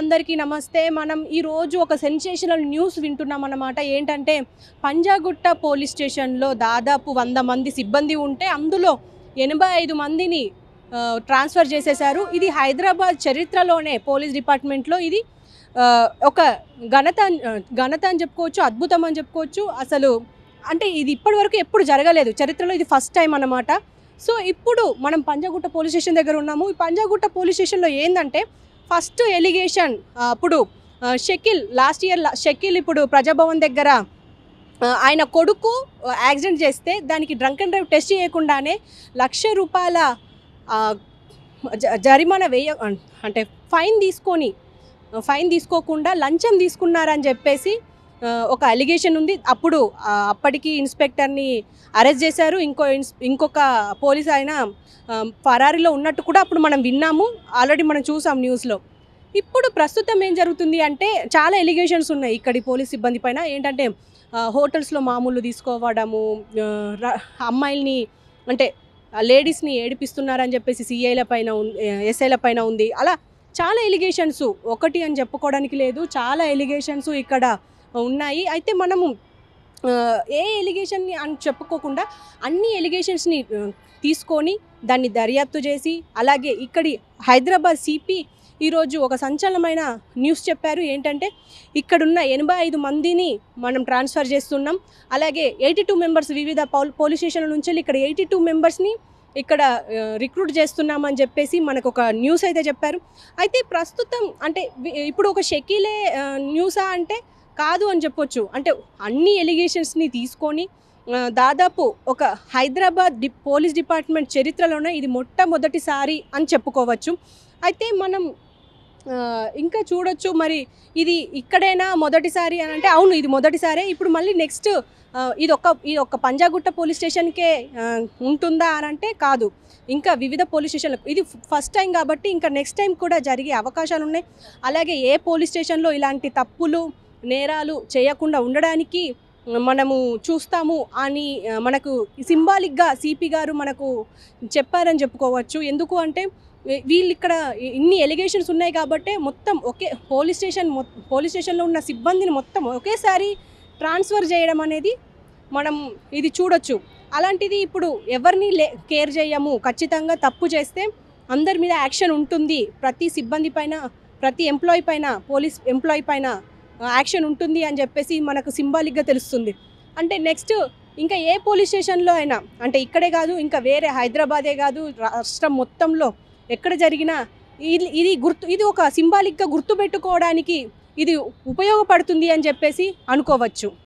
అందరికీ నమస్తే. మనం ఈ రోజు ఒక సెన్సేషనల్ న్యూస్ వింటున్నాం అన్నమాట. ఏంటంటే పంజాగుట్ట పోలీస్ స్టేషన్‌లో దాదాపు 100 మంది సిబ్బంది ఉంటే అందులో 85 మందిని ట్రాన్స్‌ఫర్ చేసేశారు. ఇది హైదరాబాద్ చరిత్రలోనే పోలీస్ డిపార్ట్మెంట్‌లో ఇది ఒక ఘనత అని చెప్పుకోవచ్చు, అద్భుతం అని చెప్పుకోవచ్చు. అసలు అంటే ఇది ఇప్పటివరకు ఎప్పుడు జరగలేదు. చరిత్రలో ఇది ఫస్ట్ టైం అన్నమాట. సో ఇప్పుడు మనం పంజాగుట్ట పోలీస్ స్టేషన్ దగ్గర ఉన్నాము. ఈ పంజాగుట్ట పోలీస్ స్టేషన్‌లో ఏందంటే ఫస్ట్ ఎలిగేషన్ అప్పుడు షకీల్ లాస్ట్ ఇయర్ షకీల్ ఇప్పుడు ప్రజాభవన్ దగ్గర ఆయన కొడుకు యాక్సిడెంట్ చేస్తే దానికి డ్రంక్ అండ్ డ్రైవ్ టెస్ట్ చేయకుండానే ₹1,00,000 జరిమానా అంటే ఫైన్ తీసుకోకుండా లంచం తీసుకున్నారని చెప్పేసి ఒక అలిగేషన్ ఉంది. అప్పుడు అప్పటికి ఇన్స్పెక్టర్ని అరెస్ట్ చేశారు. ఇంకొక పోలీస్ ఆయన ఫరారీలో ఉన్నట్టు కూడా అప్పుడు మనం విన్నాము, ఆల్రెడీ మనం చూసాం న్యూస్లో. ఇప్పుడు ప్రస్తుతం ఏం జరుగుతుంది అంటే చాలా ఎలిగేషన్స్ ఉన్నాయి ఇక్కడి పోలీస్ సిబ్బంది పైన. ఏంటంటే హోటల్స్లో మామూలు తీసుకోవడము, అమ్మాయిల్ని అంటే లేడీస్ని ఏడిపిస్తున్నారని చెప్పేసి సిఐల పైన ఎస్ఐల పైన ఉంది. అలా చాలా ఎలిగేషన్స్, ఒకటి అని చెప్పుకోవడానికి లేదు, చాలా ఎలిగేషన్స్ ఇక్కడ ఉన్నాయి. అయితే మనము ఏ ఎలిగేషన్ని అని చెప్పుకోకుండా అన్ని ఎలిగేషన్స్ని తీసుకొని దాన్ని దర్యాప్తు చేసి, అలాగే ఇక్కడి హైదరాబాద్ సిపి ఈరోజు ఒక సంచలనమైన న్యూస్ చెప్పారు. ఏంటంటే ఇక్కడున్న 85 మందిని మనం ట్రాన్స్ఫర్ చేస్తున్నాం, అలాగే 82 మెంబర్స్ వివిధ పోలీస్ స్టేషన్ల నుంచి ఇక్కడ 82 మెంబర్స్ని ఇక్కడ రిక్రూట్ చేస్తున్నామని చెప్పేసి మనకు ఒక న్యూస్ అయితే చెప్పారు. అయితే ప్రస్తుతం అంటే ఇప్పుడు ఒక షకీలే న్యూసా అంటే కాదు అని చెప్పొచ్చు. అంటే అన్ని ఎలిగేషన్స్ని తీసుకొని దాదాపు ఒక హైదరాబాద్ పోలీస్ డిపార్ట్మెంట్ చరిత్రలోనే ఇది మొట్టమొదటిసారి అని చెప్పుకోవచ్చు. అయితే మనం ఇంకా చూడొచ్చు, మరి ఇది ఇక్కడైనా మొదటిసారి అని అంటే అవును, ఇది మొదటిసారే. ఇప్పుడు మళ్ళీ నెక్స్ట్ ఇది ఒక పంజాగుట్ట పోలీస్ స్టేషన్కే ఉంటుందా అని అంటే కాదు, ఇంకా వివిధ పోలీస్ స్టేషన్లకు ఇది ఫస్ట్ టైం కాబట్టి ఇంకా నెక్స్ట్ టైం కూడా జరిగే అవకాశాలు ఉన్నాయి. అలాగే ఏ పోలీస్ స్టేషన్లో ఇలాంటి తప్పులు నేరాలు చేయకుండా ఉండడానికి మనము చూస్తాము అని మనకు సింబాలిక్గా సిపి గారు మనకు చెప్పారని చెప్పుకోవచ్చు. ఎందుకు అంటే వీళ్ళు ఇక్కడ ఇన్ని ఎలిగేషన్స్ ఉన్నాయి కాబట్టి మొత్తం ఒకే పోలీస్ స్టేషన్లో ఉన్న సిబ్బందిని మొత్తం ఒకేసారి ట్రాన్స్ఫర్ చేయడం అనేది మనం ఇది చూడొచ్చు. అలాంటిది ఇప్పుడు ఎవరిని కేర్ చేయము, ఖచ్చితంగా తప్పు చేస్తే అందరి మీద యాక్షన్ ఉంటుంది, ప్రతి సిబ్బంది పైన, ప్రతి ఎంప్లాయీ పైన, పోలీస్ ఎంప్లాయీ పైన యాక్షన్ ఉంటుంది అని చెప్పేసి మనకు సింబాలిక్గా తెలుస్తుంది. అంటే నెక్స్ట్ ఇంకా ఏ పోలీస్ స్టేషన్లో అయినా, అంటే ఇక్కడే కాదు ఇంకా వేరే హైదరాబాదే కాదు రాష్ట్రం మొత్తంలో ఎక్కడ జరిగినా ఇది ఒక సింబాలిక్గా గుర్తుపెట్టుకోవడానికి ఇది ఉపయోగపడుతుంది అని చెప్పేసి అనుకోవచ్చు.